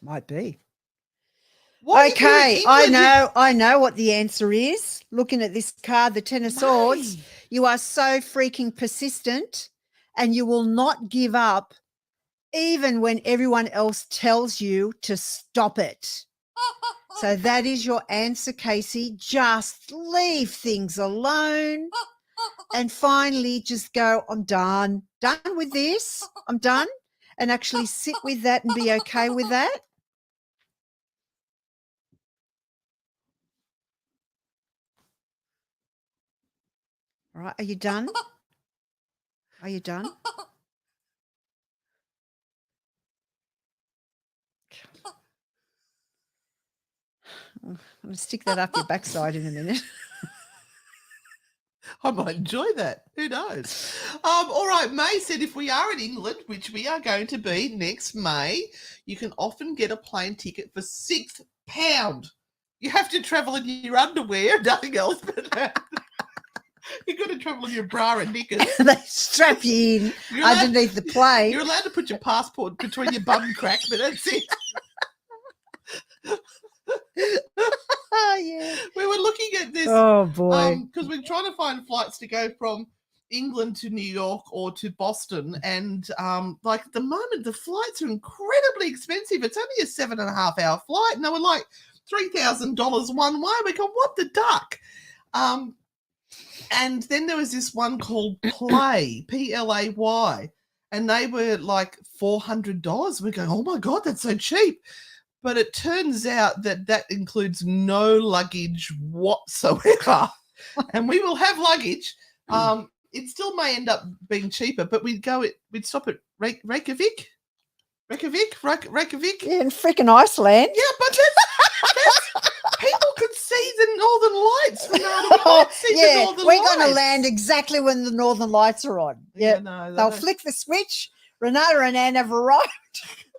Might be. What are you doing in Okay, I know what the answer is. Looking at this card, the Ten of Swords, Mate. you are so freaking persistent and you will not give up even when everyone else tells you to stop it. So that is your answer, Casey. Just leave things alone and finally just go, I'm done with this. I'm done. And actually sit with that and be okay with that. All right, are you done? Are you done? I'm going to stick that up your backside in a minute. I might enjoy that. Who knows? All right. May said if we are in England, which we are going to be next May, you can often get a plane ticket for £6. You have to travel in your underwear, nothing else. But you've got to travel in your bra and knickers. They strap you in underneath the plane. You're allowed to put your passport between your bum crack, but that's it. Oh, yeah. We were looking at this. Oh, boy. Because we're trying to find flights to go from England to New York or to Boston. And like at the moment, the flights are incredibly expensive. It's only a 7.5 hour flight. And they were like $3,000 one way. We go, what the duck? And then there was this one called Play, Play. And they were like $400. We're going, oh my God, that's so cheap. But it turns out that includes no luggage whatsoever. And we will have luggage. It still may end up being cheaper, but we'd stop at Reykjavik. Reykjavik. Yeah, in freaking Iceland. Yeah, but that's people could see the northern lights. We're going to land exactly when the northern lights are on. Yeah, no, they'll flick the switch. Renata and Anne have arrived.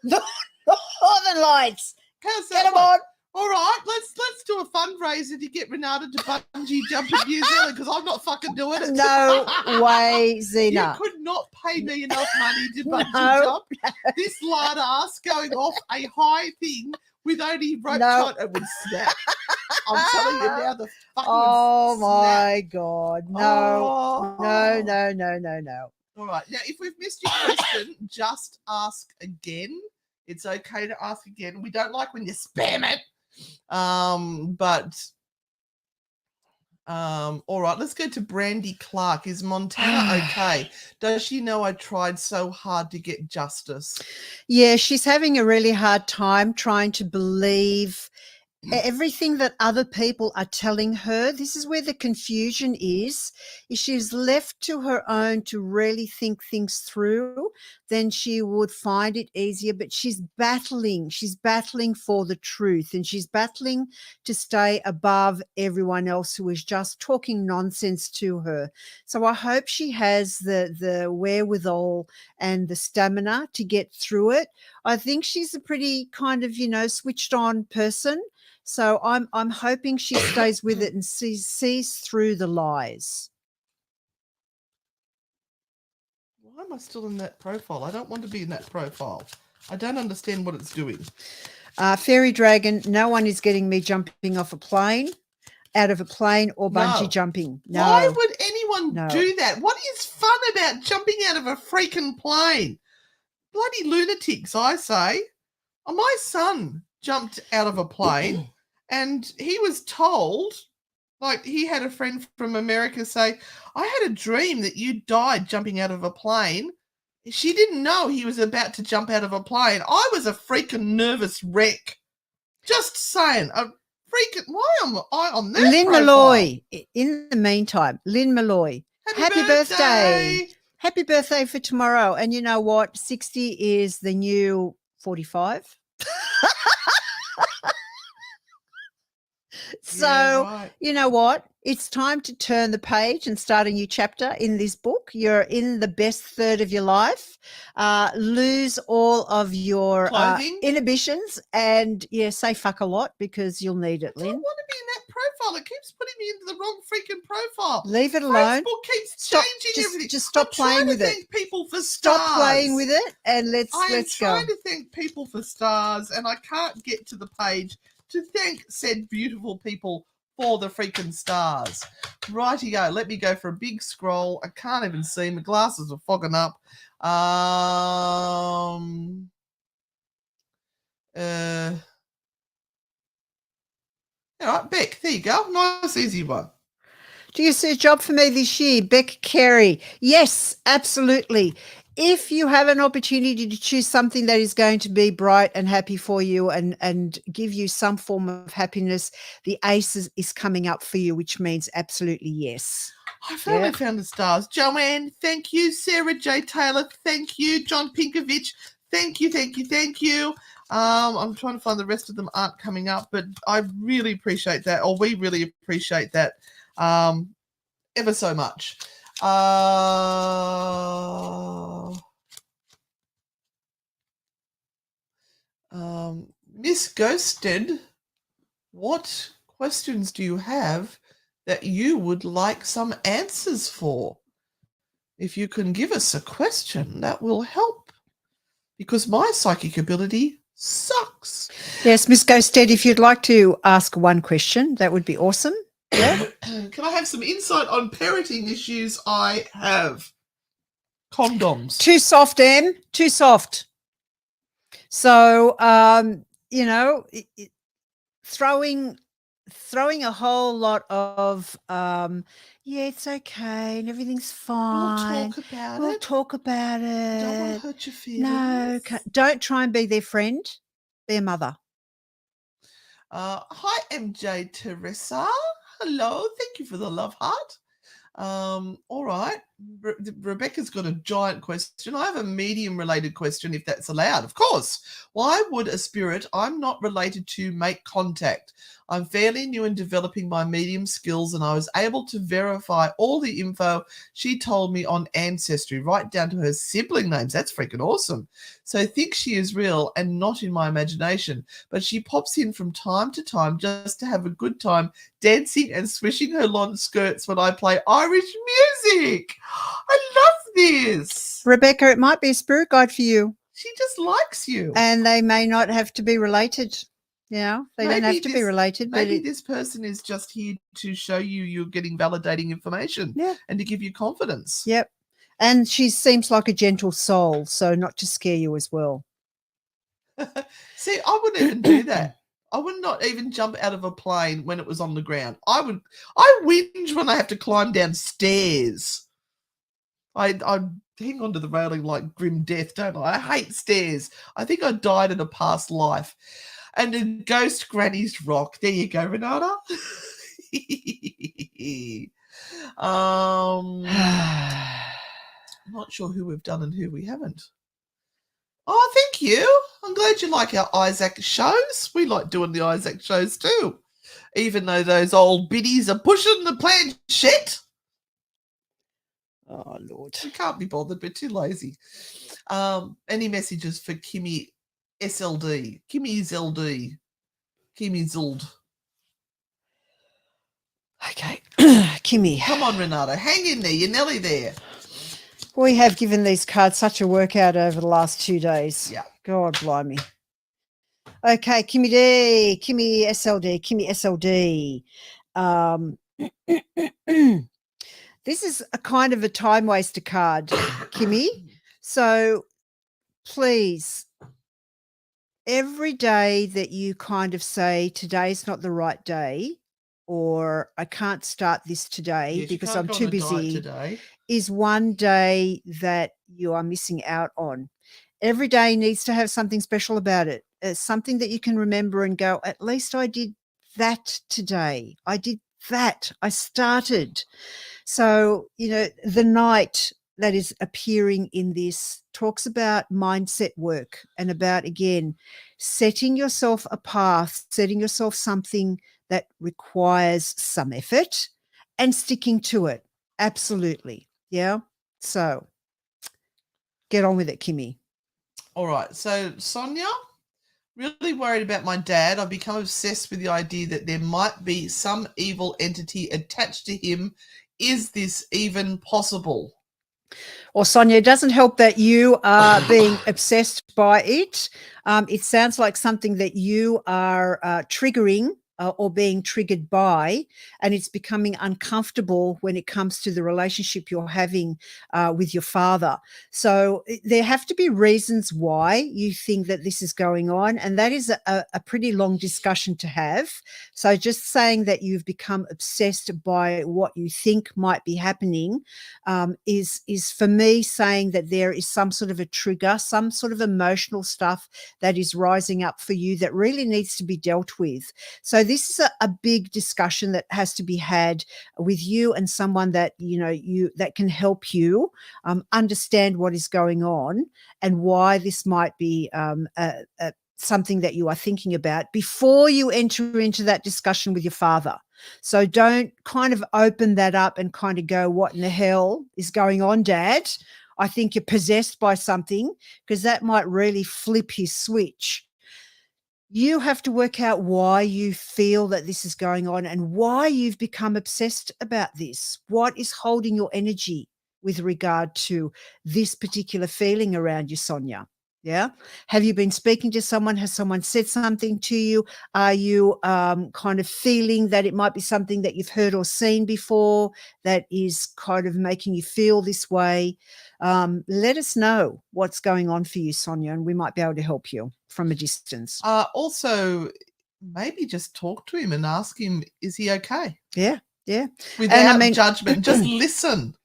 The northern lights. How's Get that? them on. All right, let's do a fundraiser to get Renata to bungee jump in New Zealand because I'm not fucking doing it. No way, Zena. You could not pay me enough money to bungee jump. This lard ass going off a high thing with only rope tight, it would snap. I'm telling you now, the fucking oh my snap. God. No. No. All right. Now, if we've missed your question, just ask again. It's okay to ask again. We don't like when you spam it. All right, let's go to Brandy Clark. Is Montana okay? Does she know I tried so hard to get justice? Yeah, she's having a really hard time trying to believe everything that other people are telling her. This is where the confusion is. If she's left to her own to really think things through, then she would find it easier. But she's battling for the truth, and she's battling to stay above everyone else who is just talking nonsense to her. So I hope she has the wherewithal and the stamina to get through it. I think she's a pretty kind of, switched on person. So I'm hoping she stays with it and sees through the lies. Why am I still in that profile? I don't want to be in that profile. I don't understand what it's doing. Fairy Dragon, no one is getting me jumping off a plane, out of a plane, or bungee jumping. No. Why would anyone do that? What is fun about jumping out of a freaking plane? Bloody lunatics, I say. My son jumped out of a plane and he was told, like, he had a friend from America say, I had a dream that you died jumping out of a plane. She didn't know he was about to jump out of a plane. I was a freaking nervous wreck. Just saying. Why am I on that Lynn profile? Malloy, in the meantime, Lynn Malloy, happy birthday. Happy birthday for tomorrow. And you know what? 60 is the new 45. So, you know what? It's time to turn the page and start a new chapter in this book. You're in the best third of your life. Lose all of your inhibitions and, say fuck a lot because you'll need it, Lynn. I don't want to be in that profile. It keeps putting me into the wrong freaking profile. Leave it alone. Facebook keeps Stop. changing everything. Just stop playing with it. Thank people for stars. Stop playing with it, and let's go. I am trying to thank people for stars, and I can't get to the page to thank said beautiful people for the freaking stars. Rightio, let me go for a big scroll. I can't even see. My glasses are fogging up. All right, Beck, there you go. Nice, easy one. Do you see a job for me this year? Beck Carey. Yes, absolutely. If you have an opportunity to choose something that is going to be bright and happy for you and give you some form of happiness, the ace is coming up for you, which means absolutely yes. I finally found the stars. Joanne, thank you. Sarah J. Taylor, thank you. John Pinkovich, thank you, thank you, thank you. I'm trying to find the rest of them aren't coming up, but I really appreciate that, or we really appreciate that ever so much. Miss Ghosted, what questions do you have that you would like some answers for? If you can give us a question, that will help, because my psychic ability sucks. Yes, Miss Ghosted, if you'd like to ask one question, that would be awesome. Yeah. Can I have some insight on parenting issues I have? Condoms. Too soft, Em. Too soft. So, throwing a whole lot of, yeah, it's okay and everything's fine. We'll talk about it. Don't want it. to hurt your feelings. No, don't try and be their friend. Be a mother. Hi, MJ Teresa. Hello. Thank you for the love heart. All right. Rebecca's got a giant question. I have a medium related question, if that's allowed. Of course. Why would a spirit I'm not related to make contact? I'm fairly new in developing my medium skills, and I was able to verify all the info she told me on Ancestry, right down to her sibling names. That's freaking awesome. So I think she is real and not in my imagination, but she pops in from time to time just to have a good time dancing and swishing her long skirts when I play Irish music. I love this. Rebecca, it might be a spirit guide for you. She just likes you. And they may not have to be related. You know, they don't have to be related. Maybe this person is just here to show you you're getting validating information and to give you confidence. Yep. And she seems like a gentle soul, so not to scare you as well. See, I wouldn't even do that. I would not even jump out of a plane when it was on the ground. I whinge when I have to climb down stairs. I hang on to the railing like grim death, don't I? I hate stairs. I think I died in a past life. And a ghost granny's rock. There you go, Renata. I'm not sure who we've done and who we haven't. Oh, thank you. I'm glad you like our Isaac shows. We like doing the Isaac shows too, even though those old biddies are pushing the planchette. Oh, Lord. We can't be bothered. We're too lazy. Any messages for Kimmy SLD? Kimmy's LD. Kimmy's Zuld. Okay. Kimmy. Come on, Renata. Hang in there. You're nearly there. We have given these cards such a workout over the last 2 days. Yeah. God blimey. Okay, Kimmy D. Kimmy SLD. Kimmy SLD. This is a kind of a time waster card, Kimmy. So please, every day that you kind of say today's not the right day, or I can't start this today because I'm too busy today, is one day that you are missing out on. Every day needs to have something special about it. It's something that you can remember and go, at least I did that today. I did that. I started. So, the night that is appearing in this talks about mindset work and about, again, setting yourself a path, setting yourself something that requires some effort and sticking to it. Absolutely. Yeah. So get on with it, Kimmy. All right. So, Sonia, Really worried about my dad. I've become obsessed with the idea that there might be some evil entity attached to him. Is this even possible? Or Sonia, it doesn't help that you are being obsessed by it. It sounds like something that you are triggering or being triggered by, and it's becoming uncomfortable when it comes to the relationship you're having with your father. So there have to be reasons why you think that this is going on, and that is a pretty long discussion to have. So just saying that you've become obsessed by what you think might be happening is for me saying that there is some sort of a trigger, some sort of emotional stuff that is rising up for you that really needs to be dealt with. So this is a big discussion that has to be had with you and someone that you that can help you understand what is going on and why this might be something that you are thinking about before you enter into that discussion with your father. So don't kind of open that up and kind of go, what in the hell is going on, Dad? I think you're possessed by something, because that might really flip his switch. You have to work out why you feel that this is going on and why you've become obsessed about this. What is holding your energy with regard to this particular feeling around you, Sonia? Yeah. Have you been speaking to someone? Has someone said something to you? Are you kind of feeling that it might be something that you've heard or seen before that is kind of making you feel this way? Let us know what's going on for you, Sonia, and we might be able to help you from a distance. Also, maybe just talk to him and ask him, is he okay? Yeah. Without judgment, just listen.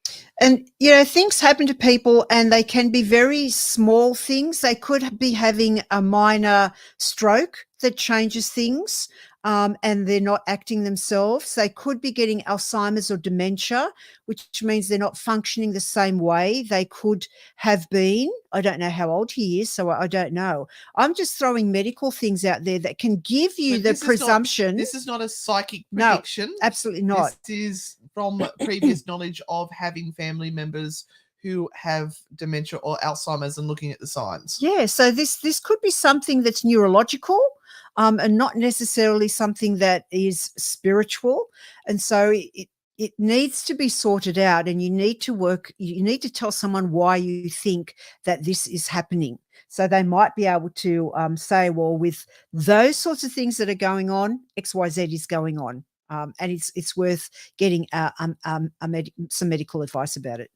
And, things happen to people and they can be very small things. They could be having a minor stroke that changes things and they're not acting themselves. They could be getting Alzheimer's or dementia, which means they're not functioning the same way they could have been. I don't know how old he is, so I don't know. I'm just throwing medical things out there that can give you the presumption. This is not a psychic prediction. No, absolutely not. This is from previous knowledge of having family members who have dementia or Alzheimer's and looking at the signs. Yeah, so this could be something that's neurological and not necessarily something that is spiritual. And so it needs to be sorted out, and you need to tell someone why you think that this is happening. So they might be able to say, well, with those sorts of things that are going on, XYZ is going on. And it's worth getting some medical advice about it.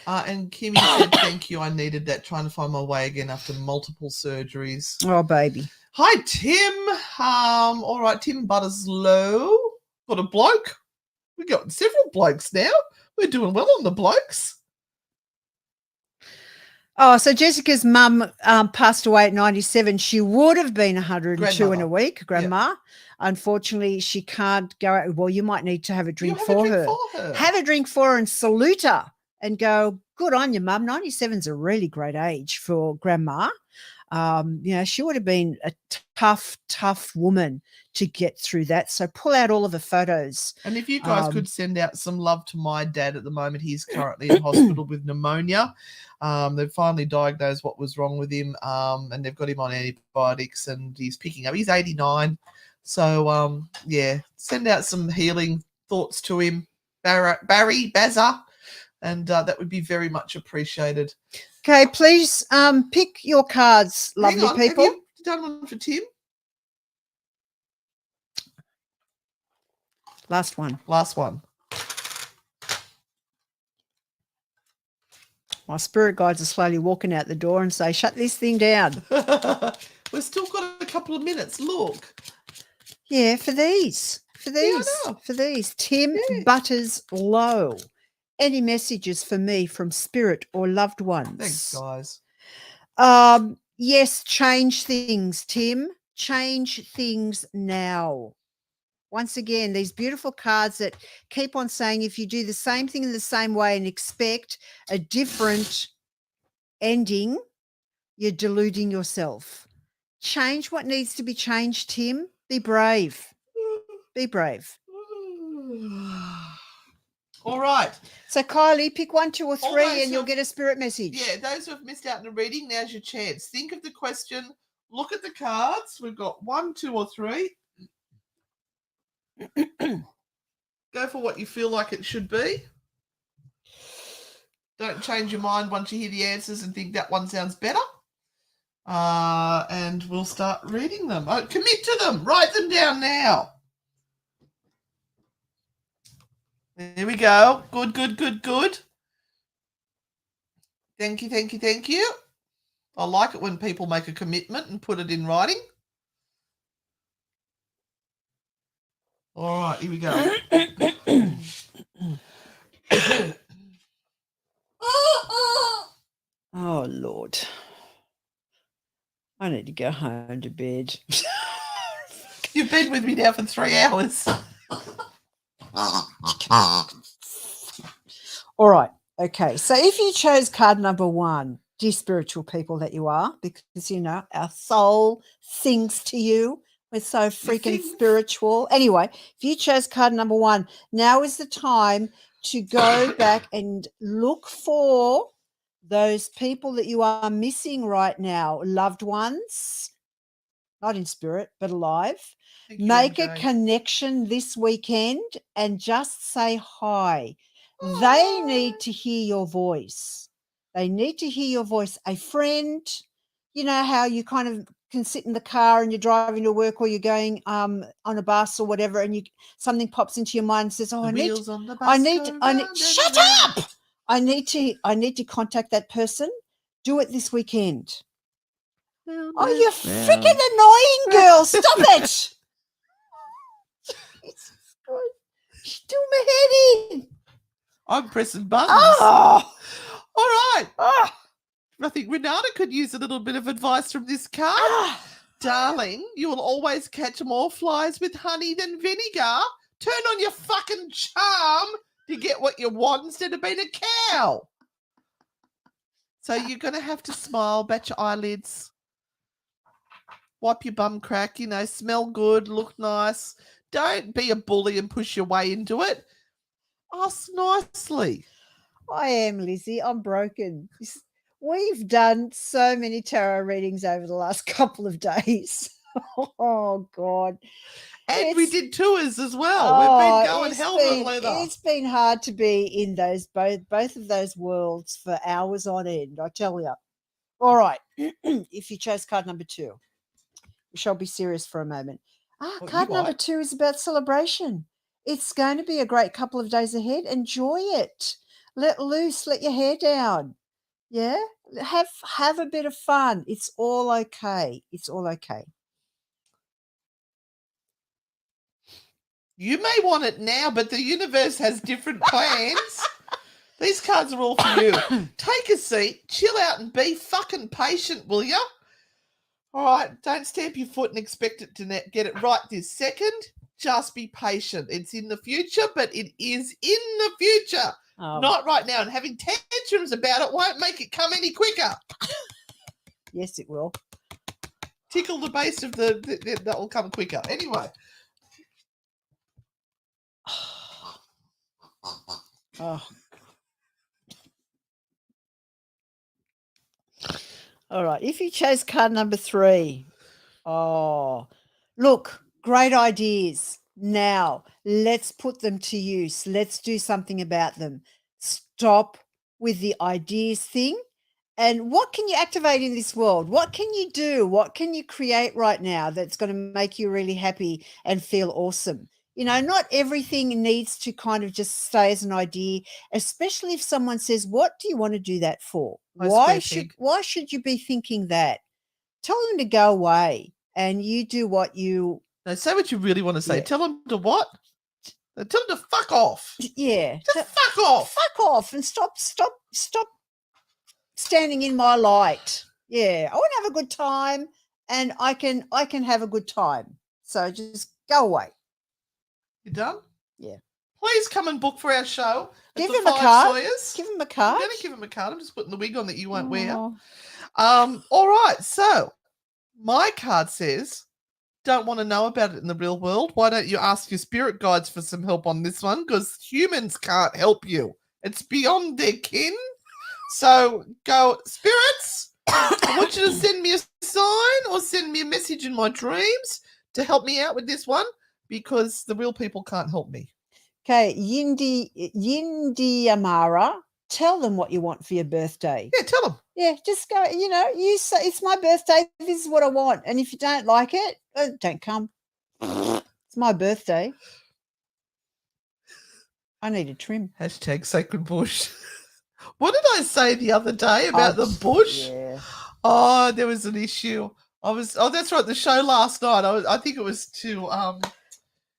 And Kimmy said, thank you. I needed that, trying to find my way again after multiple surgeries. Oh, baby. Hi, Tim. All right, Tim Butterslow. Got a bloke. We got several blokes now. We're doing well on the blokes. Oh, so Jessica's mum passed away at 97. She would have been 102 in a week, Grandma. Yep. Unfortunately, she can't go out. Well, you might need to have a drink for her. Have a drink for her and salute her and go, good on you, Mum. 97's a really great age for Grandma. She would have been a tough woman to get through that. So pull out all of the photos. And if you guys could send out some love to my dad at the moment, he's currently in hospital with pneumonia. They've finally diagnosed what was wrong with him, and they've got him on antibiotics, and he's picking up. He's 89. So, send out some healing thoughts to him, Barry, Bazza, and that would be very much appreciated. Okay, please pick your cards, lovely people. Have you done one for Tim? Last one. My spirit guides are slowly walking out the door and say, shut this thing down. We've still got a couple of minutes. Look. Yeah, for these. Tim Butters Low. Any messages for me from spirit or loved ones? Thanks, guys. Yes, change things, Tim. Change things now. Once again, these beautiful cards that keep on saying if you do the same thing in the same way and expect a different ending, you're deluding yourself. Change what needs to be changed, Tim. Be brave. Be brave. All right. So, Kylie, pick 1, 2, or 3 and you'll get a spirit message. Yeah, those who have missed out on the reading, now's your chance. Think of the question, look at the cards. We've got 1, 2, or 3. Go for what you feel like it should be. Don't change your mind once you hear the answers and think that one sounds better. And we'll start reading them. Commit to them. Write them down now. There we go. Good, good, good, good. Thank you, thank you, thank you. I like it when people make a commitment and put it in writing. All right, here we go. Oh, Lord. I need to go home to bed. You've been with me now for 3 hours. All right. Okay. So if you chose card number 1, dear spiritual people that you are, because, you know, our soul sings to you. We're so freaking spiritual. Anyway, if you chose card number 1, now is the time to go back and look for those people that you are missing right now, loved ones, not in spirit, but alive. Make a connection this weekend and just say hi. They need to hear your voice. They need to hear your voice. A friend, you know how you kind of can sit in the car and you're driving to work or you're going on a bus or whatever, and something pops into your mind and says, "Oh, I need, shut up! I need to contact that person. Do it this weekend." Oh, you're freaking annoying, girl. Stop it. She's doing my head in. I'm pressing buttons. Oh. All right. Oh. I think Renata could use a little bit of advice from this card. Darling, you will always catch more flies with honey than vinegar. Turn on your fucking charm to get what you want instead of being a cow. So you're going to have to smile, bat your eyelids, wipe your bum crack, you know, smell good, look nice. Don't be a bully and push your way into it. Ask nicely. I am, Lizzie. I'm broken. We've done so many tarot readings over the last couple of days. Oh, God. And we did tours as well. We've been going helmet leather. It's been hard to be in those both of those worlds for hours on end, I tell you. All right. If you chose card number 2, we shall be serious for a moment. Card number 2 is about celebration. It's going to be a great couple of days ahead. Enjoy it. Let loose. Let your hair down. Yeah? Have a bit of fun. It's all okay. It's all okay. You may want it now, but the universe has different plans. These cards are all for you. Take a seat, chill out, and be fucking patient, will ya? All right, don't stamp your foot and expect it to get it right this second. Just be patient. It's in the future, but it is in the future. Not right now. And having tantrums about it won't make it come any quicker. Yes, it will. Tickle the base of that will come quicker. Anyway. Oh. All right. If you chose card number 3, look, great ideas. Now, let's put them to use. Let's do something about them. Stop with the ideas thing. And what can you activate in this world? What can you do? What can you create right now that's going to make you really happy and feel awesome? You know, not everything needs to kind of just stay as an idea, especially if someone says, "What do you want to do that for? Why should you be thinking that?" Tell them to go away and you do what you... No, say what you really want to say. Yeah. Tell them to what? Tell them to fuck off. Yeah. Just fuck off. Fuck off and stop standing in my light. Yeah. I want to have a good time and I can have a good time. So just go away. You done? Yeah. Please come and book for our show. Give him a card. Give him a card. I'm going to give him a card. I'm just putting the wig on that you won't wear. All right. So my card says, don't want to know about it in the real world. Why don't you ask your spirit guides for some help on this one? Because humans can't help you. It's beyond their kin. So go, spirits, I want you to send me a sign or send message in my dreams to help me out with this one because the real people can't help me. Okay, Yindi Amara, tell them what you want for your birthday. Yeah, tell them. Yeah, just go, you say, it's my birthday, this is what I want. And if you don't like it, don't come. It's my birthday. I need a trim. Hashtag sacred bush. What did I say the other day about the bush? Yeah. Oh, there was an issue. That's right, the show last night. I think it was to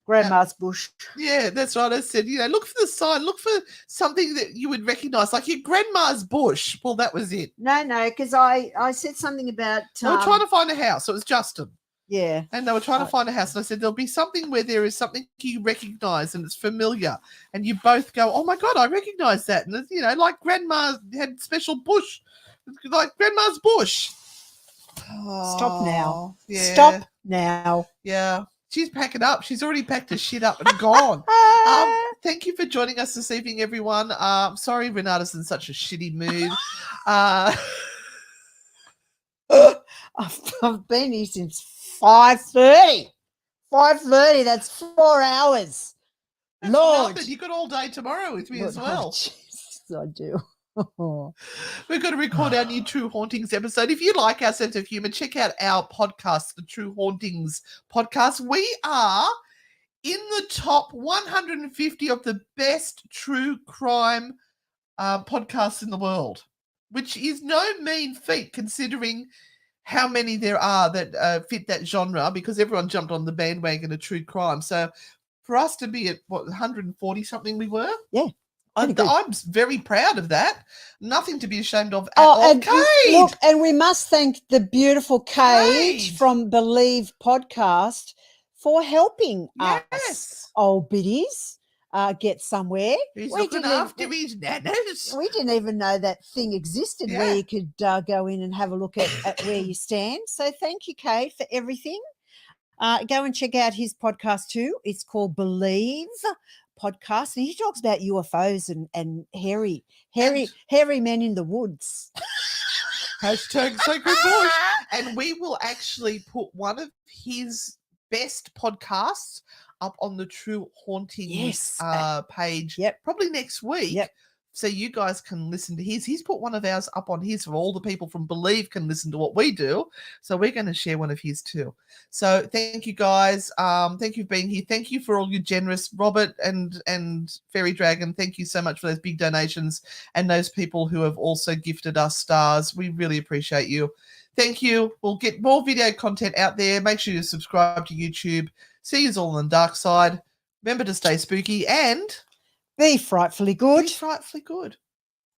Grandma's bush. Yeah, that's right. I said, look for the sign, look for something that you would recognize, like your grandma's bush. Well, that was it. No, because I said something about They were trying to find a house. It was Justin. Yeah. And they were trying to find a house. And I said, there'll be something where there is something you recognize and it's familiar. And you both go, oh my God, I recognize that. And it's, like grandma had special bush, like grandma's bush. Stop now. Yeah. Stop now. Yeah. She's packing up. She's already packed her shit up and gone. Thank you for joining us this evening, everyone. Sorry Renata's in such a shitty mood. I've been here since 5:30. 5:30, that's 4 hours. That's Lord. nothing. You got all day tomorrow with me as well. Jesus, I do. We're going to record our new True Hauntings episode. If you like our sense of humor, check out our podcast, the True Hauntings podcast. We are in the top 150 of the best true crime podcasts in the world, which is no mean feat considering how many there are that fit that genre, because everyone jumped on the bandwagon of true crime. So for us to be at 140 something we were? Yeah. I'm very proud of that. Nothing to be ashamed of at Oh, all. and Cade! look, and we must thank the beautiful Cade from Believe Podcast for helping us, old biddies, get somewhere. He's looking after his nanas. We didn't even know that thing existed where you could go in and have a look at where you stand. So thank you, Cade, for everything. Go and check out his podcast too. It's called Believe Podcast, and he talks about UFOs and hairy men in the woods. Hashtag Sacred Bush. And we will actually put one of his best podcasts up on the True Hauntings page probably next week. So you guys can listen to his. He's put one of ours up on his so all the people from Believe can listen to what we do. So we're going to share one of his too. So thank you guys. Thank you for being here. Thank you for all your generous Robert and Fairy Dragon. Thank you so much for those big donations and those people who have also gifted us stars. We really appreciate you. Thank you. We'll get more video content out there. Make sure you subscribe to YouTube. See you all on the dark side. Remember to stay spooky and be frightfully good. Be frightfully good.